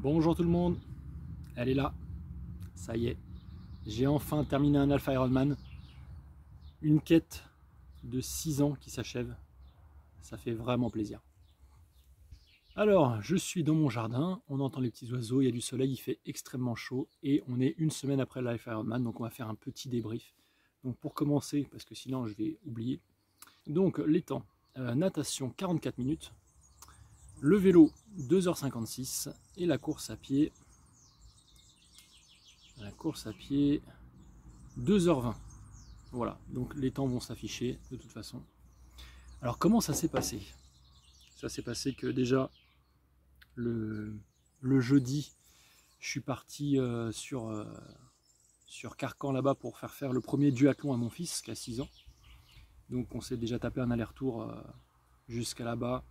Bonjour tout le monde, elle est là, ça y est, j'ai enfin terminé un Alpha Ironman, une quête de 6 ans qui s'achève, ça fait vraiment plaisir. Alors, je suis dans mon jardin, on entend les petits oiseaux, il y a du soleil, il fait extrêmement chaud et on est une semaine après l'Alpha Ironman, donc on va faire un petit débrief. Donc pour commencer, parce que sinon je vais oublier, donc les temps, natation 44 minutes, le vélo 2h56 et la course à pied 2h20. Voilà, donc les temps vont s'afficher de toute façon. Alors comment ça s'est passé? Ça s'est passé que déjà le jeudi, je suis parti sur Carcan là-bas pour faire le premier duathlon à mon fils qui a 6 ans. Donc on s'est déjà tapé un aller-retour jusqu'à là-bas.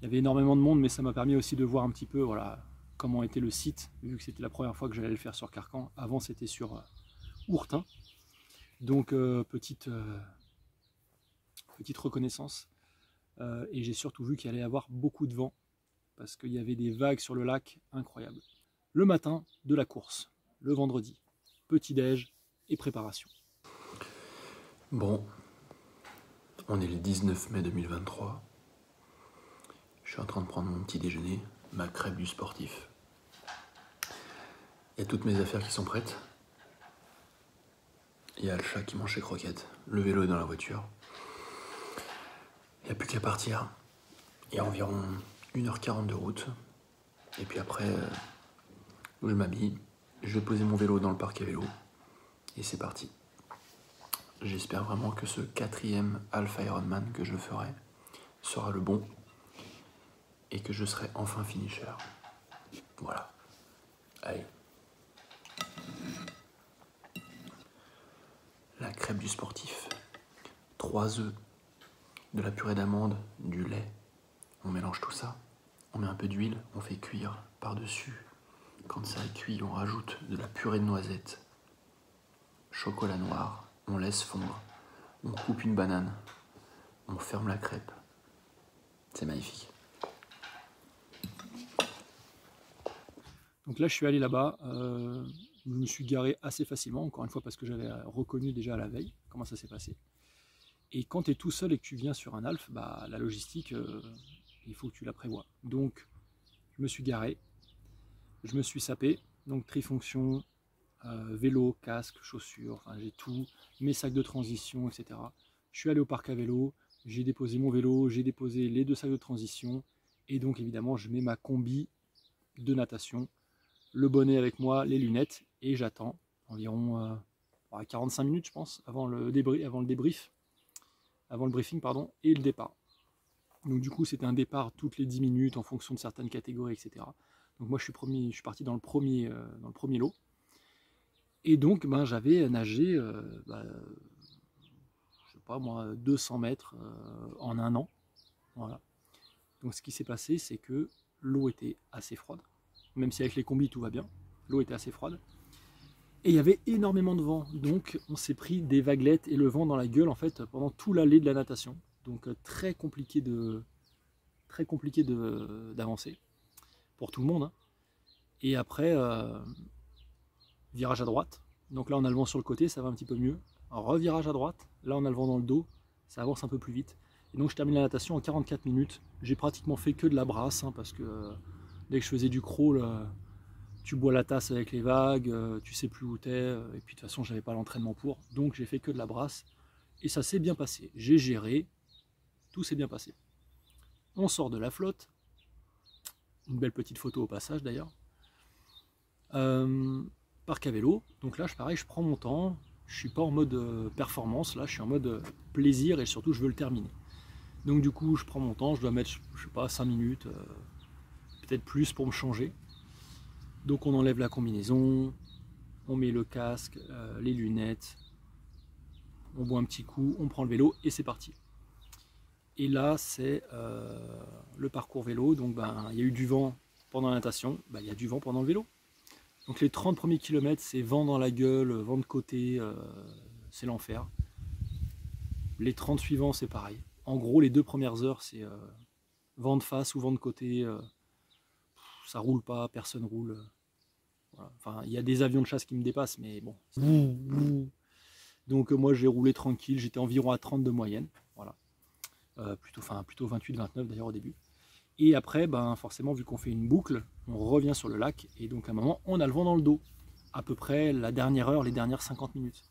Il y avait énormément de monde, mais ça m'a permis aussi de voir un petit peu voilà, comment était le site, vu que c'était la première fois que j'allais le faire sur Carcan. Avant c'était sur Ourtin. Donc petite reconnaissance. Et j'ai surtout vu qu'il allait y avoir beaucoup de vent parce qu'il y avait des vagues sur le lac incroyables. Le matin de la course, le vendredi, petit-déj et préparation. Bon, on est le 19 mai 2023. Je suis en train de prendre mon petit déjeuner, ma crêpe du sportif. Il y a toutes mes affaires qui sont prêtes. Il y a le chat qui mange ses croquettes. Le vélo est dans la voiture. Il n'y a plus qu'à partir. Il y a environ 1h40 de route. Et puis après, je m'habille. Je vais poser mon vélo dans le parc à vélo. Et c'est parti. J'espère vraiment que ce 4e Alpha Ironman que je ferai sera le bon. Et que je serai enfin finisher. Voilà. Allez. La crêpe du sportif. 3 œufs, de la purée d'amande, du lait. On mélange tout ça. On met un peu d'huile, on fait cuire par-dessus. Quand ça est cuit, on rajoute de la purée de noisettes. Chocolat noir. On laisse fondre. On coupe une banane. On ferme la crêpe. C'est magnifique. Donc là, je suis allé là-bas. Je me suis garé assez facilement, encore une fois, parce que j'avais reconnu déjà la veille comment ça s'est passé. Et quand tu es tout seul et que tu viens sur un Alpha, bah, la logistique, il faut que tu la prévois. Donc, je me suis garé, je me suis sapé, donc trifonction, vélo, casque, chaussures, enfin, j'ai tout, mes sacs de transition, etc. Je suis allé au parc à vélo, j'ai déposé mon vélo, j'ai déposé les 2 sacs de transition, et donc évidemment, je mets ma combi de natation, le bonnet avec moi, les lunettes, et j'attends environ 45 minutes, je pense, avant le débrief, avant le briefing, pardon, et le départ. Donc du coup, c'était un départ toutes les 10 minutes en fonction de certaines catégories, etc. Donc moi, je suis parti dans le premier lot. Et donc, ben, j'avais nagé, je sais pas moi, 200 mètres en un an. Voilà. Donc ce qui s'est passé, c'est que l'eau était assez froide. Même si avec les combis, tout va bien. L'eau était assez froide. Et il y avait énormément de vent. Donc on s'est pris des vaguelettes et le vent dans la gueule en fait pendant tout l'allée de la natation. Donc très compliqué d'avancer pour tout le monde. Hein. Et après, virage à droite. Donc là, on a le vent sur le côté, ça va un petit peu mieux. Revirage à droite. Là, on a le vent dans le dos, ça avance un peu plus vite. Et donc, je termine la natation en 44 minutes. J'ai pratiquement fait que de la brasse, hein, parce que dès que je faisais du crawl, tu bois la tasse avec les vagues, tu sais plus où t'es. Et puis, de toute façon, j'avais pas l'entraînement pour. Donc, j'ai fait que de la brasse. Et ça s'est bien passé. J'ai géré. Tout s'est bien passé. On sort de la flotte. Une belle petite photo au passage, d'ailleurs. Parc à vélo, donc là pareil, je prends mon temps, je suis pas en mode performance, là je suis en mode plaisir et surtout je veux le terminer. Donc du coup je prends mon temps, je dois mettre, je sais pas, 5 minutes, peut-être plus pour me changer. Donc on enlève la combinaison, on met le casque, les lunettes, on boit un petit coup, on prend le vélo et c'est parti. Et là c'est le parcours vélo, donc ben, il y a eu du vent pendant la natation, ben, il y a du vent pendant le vélo. Donc les 30 premiers kilomètres, c'est vent dans la gueule, vent de côté, c'est l'enfer. Les 30 suivants, c'est pareil. En gros, les 2 premières heures, c'est vent de face ou vent de côté. ça roule pas, personne roule. Voilà. Enfin, il y a des avions de chasse qui me dépassent, mais bon. Donc moi j'ai roulé tranquille, j'étais environ à 30 de moyenne, voilà. Plutôt 28-29 d'ailleurs au début. Et après, ben, forcément, vu qu'on fait une boucle, on revient sur le lac, et donc à un moment, on a le vent dans le dos, à peu près la dernière heure, les dernières 50 minutes.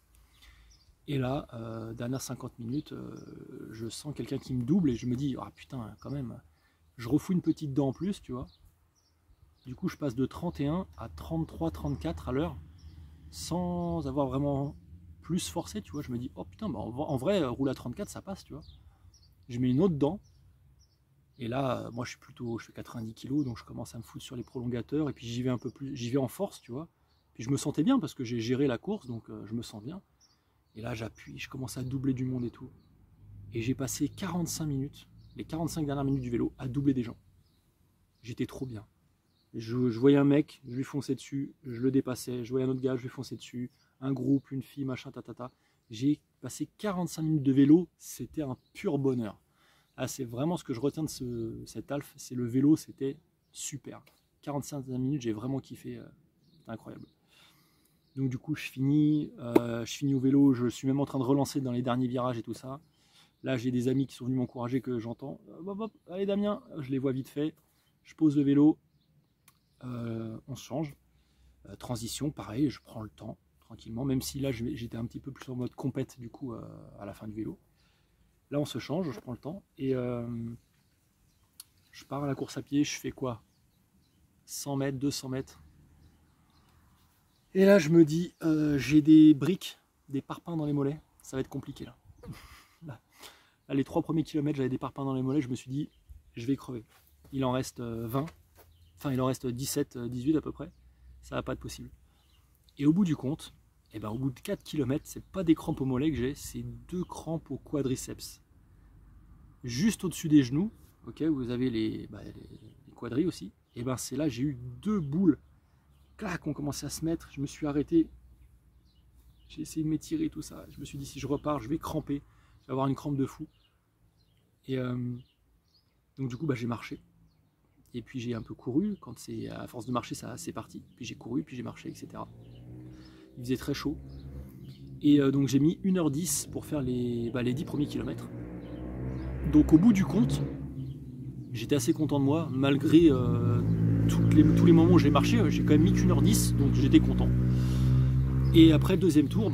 Et là, dernières 50 minutes, je sens quelqu'un qui me double, et je me dis, ah putain, quand même, je refous une petite dent en plus, tu vois. Du coup, je passe de 31 à 33-34 à l'heure, sans avoir vraiment plus forcé, tu vois. Je me dis, oh putain, bah, en vrai, rouler à 34, ça passe, tu vois. Je mets une autre dent, et là, moi, je fais 90 kg, donc je commence à me foutre sur les prolongateurs, et puis j'y vais un peu plus, j'y vais en force, tu vois. Puis je me sentais bien, parce que j'ai géré la course, donc je me sens bien. Et là, j'appuie, je commence à doubler du monde et tout. Et j'ai passé 45 minutes, les 45 dernières minutes du vélo, à doubler des gens. J'étais trop bien. Je voyais un mec, je lui fonçais dessus, je le dépassais, je voyais un autre gars, je lui fonçais dessus, un groupe, une fille, machin, tatata. J'ai passé 45 minutes de vélo, c'était un pur bonheur. Ah, c'est vraiment ce que je retiens de cet Alf, c'est le vélo, c'était super. 45 minutes, j'ai vraiment kiffé, c'était incroyable. Donc du coup, je finis au vélo, je suis même en train de relancer dans les derniers virages et tout ça. Là, j'ai des amis qui sont venus m'encourager, que j'entends. Hop, hop, allez Damien, je les vois vite fait. Je pose le vélo, on se change. Transition, pareil, je prends le temps tranquillement, même si là j'étais un petit peu plus en mode compète du coup à la fin du vélo. Là on se change, je prends le temps et je pars à la course à pied, je fais quoi, 100 mètres, 200 mètres. Et là je me dis, j'ai des briques, des parpaings dans les mollets, ça va être compliqué là. Là, les 3 premiers kilomètres, j'avais des parpaings dans les mollets, je me suis dit, je vais crever. Il en reste 20, enfin il en reste 17, 18 à peu près, ça va pas être possible. Et au bout du compte, eh ben, au bout de 4 km, c'est pas des crampes au mollet que j'ai, c'est 2 crampes au quadriceps. Juste au-dessus des genoux, ok, vous avez les quadris aussi, et ben c'est là, j'ai eu 2 boules. Clac, on commençait à se mettre, je me suis arrêté, j'ai essayé de m'étirer tout ça. Je me suis dit, si je repars, je vais cramper, je vais avoir une crampe de fou. Et donc du coup, j'ai marché. Et puis j'ai un peu couru, quand c'est à force de marcher, c'est parti. Puis j'ai couru, puis j'ai marché, etc. Il faisait très chaud. Et donc j'ai mis 1h10 pour faire les 10 premiers kilomètres. Donc au bout du compte, j'étais assez content de moi, malgré tous les moments où j'ai marché, j'ai quand même mis qu'1h10, donc j'étais content. Et après le deuxième tour,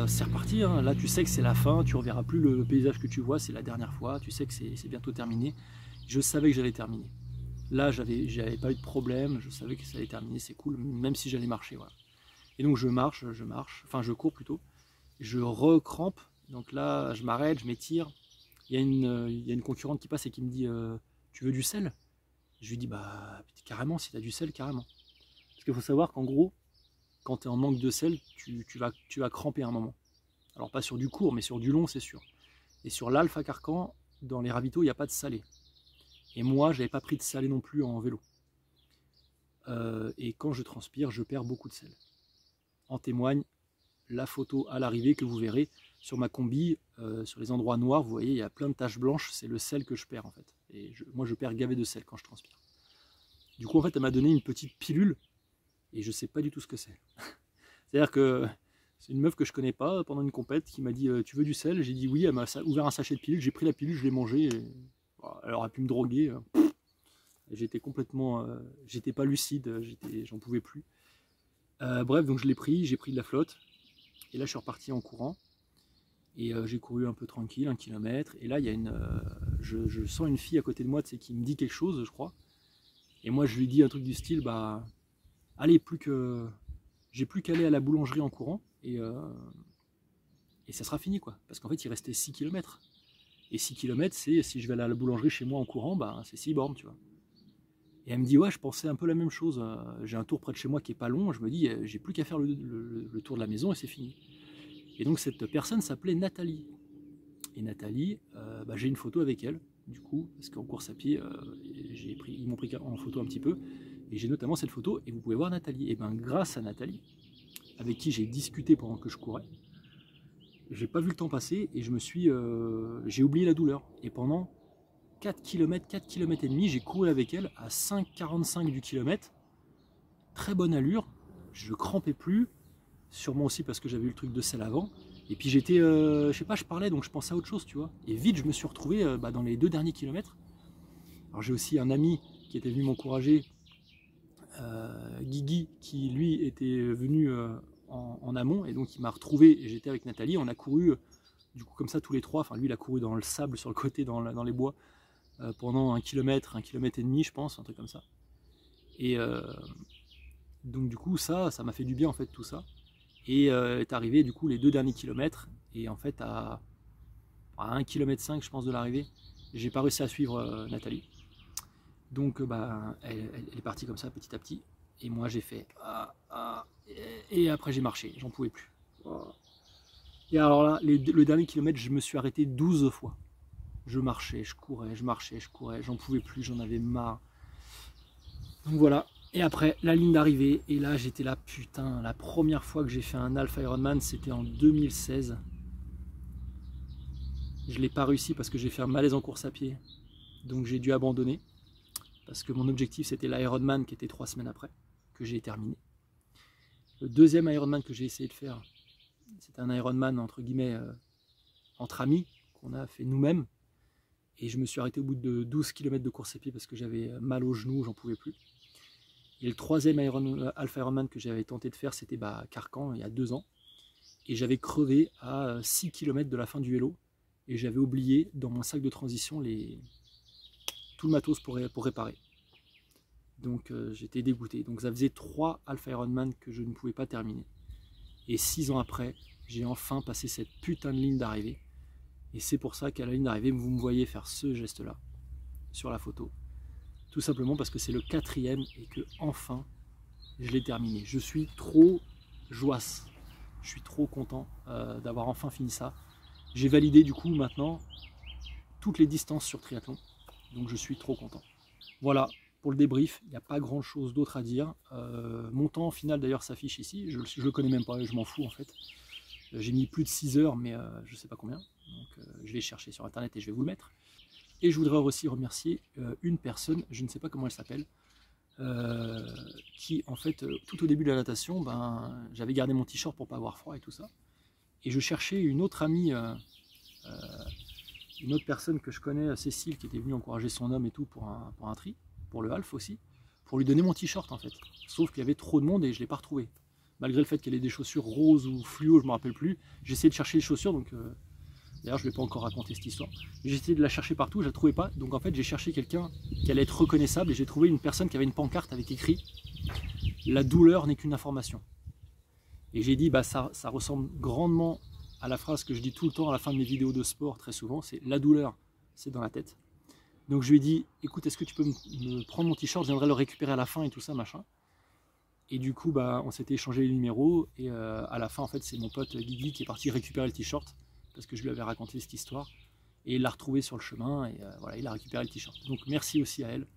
c'est reparti, hein. Là tu sais que c'est la fin, tu ne reverras plus le paysage que tu vois, c'est la dernière fois, tu sais que c'est bientôt terminé. Je savais que j'allais terminer. Là j'avais pas eu de problème, je savais que ça allait terminer, c'est cool, même si j'allais marcher. Voilà. Et donc je marche, enfin je cours plutôt, je recrampe, donc là je m'arrête, je m'étire, il y a une concurrente qui passe et qui me dit tu veux du sel? Je lui dis carrément, si tu as du sel, carrément. Parce qu'il faut savoir qu'en gros, quand tu es en manque de sel, tu vas cramper à un moment. Alors pas sur du court, mais sur du long, c'est sûr. Et sur l'Alpha Carcan, dans les ravitaux, il n'y a pas de salé. Et moi, j'avais pas pris de salé non plus en vélo. Et quand je transpire, je perds beaucoup de sel. En témoigne la photo à l'arrivée que vous verrez sur ma combi, sur les endroits noirs, vous voyez, il y a plein de taches blanches, c'est le sel que je perds en fait. Et moi, je perds gavé de sel quand je transpire. Du coup, en fait, elle m'a donné une petite pilule, et je sais pas du tout ce que c'est. C'est-à-dire que c'est une meuf que je connais pas pendant une compète qui m'a dit tu veux du sel? J'ai dit oui, elle m'a ouvert un sachet de pilule, j'ai pris la pilule, je l'ai mangée. Elle aurait pu me droguer. J'étais complètement. J'étais pas lucide, j'en pouvais plus. Bref, donc je l'ai pris, j'ai pris de la flotte. Et là, je suis reparti en courant. Et j'ai couru un peu tranquille, 1 kilomètre. Et là, il y a je sens une fille à côté de moi qui me dit quelque chose, je crois. Et moi, je lui dis un truc du style allez, j'ai plus qu'à aller à la boulangerie en courant. Et ça sera fini, quoi. Parce qu'en fait, il restait 6 km. Et 6 km, c'est si je vais aller à la boulangerie chez moi en courant, c'est 6 bornes, tu vois. Et elle me dit, ouais, je pensais un peu la même chose. J'ai un tour près de chez moi qui est pas long. Je me dis, j'ai plus qu'à faire le tour de la maison et c'est fini. Et donc, cette personne s'appelait Nathalie. Et Nathalie, j'ai une photo avec elle, du coup, parce qu'en course à pied, ils m'ont pris en photo un petit peu. Et j'ai notamment cette photo, et vous pouvez voir Nathalie. Et grâce à Nathalie, avec qui j'ai discuté pendant que je courais, j'ai pas vu le temps passer et j'ai oublié la douleur. Et pendant 4 km, 4 km et demi, j'ai couru avec elle à 5,45 du kilomètre. Très bonne allure, je crampais plus, sûrement aussi parce que j'avais eu le truc de sel avant. Et puis j'étais, je sais pas, je parlais donc je pensais à autre chose, tu vois. Et vite je me suis retrouvé dans les 2 derniers kilomètres. Alors j'ai aussi un ami qui était venu m'encourager, Guigui, qui lui était venu en amont et donc il m'a retrouvé et j'étais avec Nathalie. On a couru du coup comme ça tous les trois. Enfin lui il a couru dans le sable sur le côté, dans les bois pendant 1 km et demi je pense, un truc comme ça. Et donc du coup ça m'a fait du bien en fait tout ça. Et est arrivé du coup les 2 derniers kilomètres et en fait à 1,5 km je pense de l'arrivée, j'ai pas réussi à suivre Nathalie. Donc elle est partie comme ça petit à petit et moi j'ai fait et après j'ai marché, j'en pouvais plus. Et alors là le dernier kilomètre je me suis arrêté 12 fois. Je marchais, je courais, j'en pouvais plus, j'en avais marre. Donc voilà. Et après, la ligne d'arrivée, et là j'étais là, putain, la première fois que j'ai fait un half Ironman, c'était en 2016. Je ne l'ai pas réussi parce que j'ai fait un malaise en course à pied, donc j'ai dû abandonner, parce que mon objectif c'était l'Ironman qui était 3 semaines après, que j'ai terminé. Le deuxième Ironman que j'ai essayé de faire, c'était un Ironman entre guillemets, entre amis, qu'on a fait nous-mêmes, et je me suis arrêté au bout de 12 km de course à pied parce que j'avais mal aux genoux, j'en pouvais plus. Et le troisième Alpha Ironman que j'avais tenté de faire, c'était Carcan, il y a 2 ans. Et j'avais crevé à 6 km de la fin du vélo. Et j'avais oublié dans mon sac de transition tout le matos pour réparer. Donc j'étais dégoûté. Donc ça faisait 3 Alpha Ironman que je ne pouvais pas terminer. Et 6 ans après, j'ai enfin passé cette putain de ligne d'arrivée. Et c'est pour ça qu'à la ligne d'arrivée, vous me voyez faire ce geste-là sur la photo. Tout simplement parce que c'est le 4e et que enfin je l'ai terminé. Je suis trop joasse, je suis trop content d'avoir enfin fini ça. J'ai validé du coup maintenant toutes les distances sur triathlon, donc je suis trop content. Voilà pour le débrief, il n'y a pas grand chose d'autre à dire. Mon temps final d'ailleurs s'affiche ici, je ne le connais même pas, je m'en fous en fait. J'ai mis plus de 6 heures mais je ne sais pas combien, donc je vais chercher sur internet et je vais vous le mettre. Et je voudrais aussi remercier une personne, je ne sais pas comment elle s'appelle, qui en fait, tout au début de la natation, j'avais gardé mon t-shirt pour pas avoir froid et tout ça. Et je cherchais une autre amie, une autre personne que je connais, Cécile, qui était venue encourager son homme et tout pour un tri, pour le half aussi, pour lui donner mon t-shirt en fait. Sauf qu'il y avait trop de monde et je ne l'ai pas retrouvé. Malgré le fait qu'elle ait des chaussures roses ou fluo, je ne me rappelle plus, j'ai essayé de chercher les chaussures, donc... D'ailleurs, je ne vais pas encore raconter cette histoire. J'ai essayé de la chercher partout, je ne la trouvais pas. Donc en fait, j'ai cherché quelqu'un qui allait être reconnaissable et j'ai trouvé une personne qui avait une pancarte avec écrit « La douleur n'est qu'une information ». Et j'ai dit, ça ressemble grandement à la phrase que je dis tout le temps à la fin de mes vidéos de sport, très souvent, c'est « La douleur, c'est dans la tête ». Donc je lui ai dit, écoute, est-ce que tu peux me prendre mon t-shirt, je viendrai le récupérer à la fin et tout ça, machin. Et du coup, on s'était échangé les numéros et à la fin, en fait, c'est mon pote Guigui qui est parti récupérer le t-shirt. Parce que je lui avais raconté cette histoire, et il l'a retrouvé sur le chemin, et voilà, il a récupéré le t-shirt. Donc merci aussi à elle.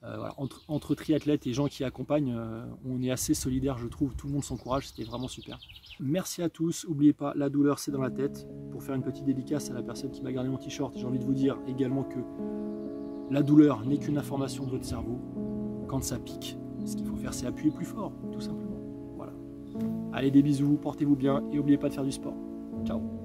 Voilà, entre triathlètes et gens qui accompagnent, on est assez solidaires, je trouve, tout le monde s'encourage, c'était vraiment super. Merci à tous, n'oubliez pas, la douleur c'est dans la tête. Pour faire une petite dédicace à la personne qui m'a gardé mon t-shirt, j'ai envie de vous dire également que la douleur n'est qu'une information de votre cerveau. Quand ça pique, ce qu'il faut faire c'est appuyer plus fort, tout simplement. Voilà. Allez, des bisous, portez-vous bien, et n'oubliez pas de faire du sport. Ciao.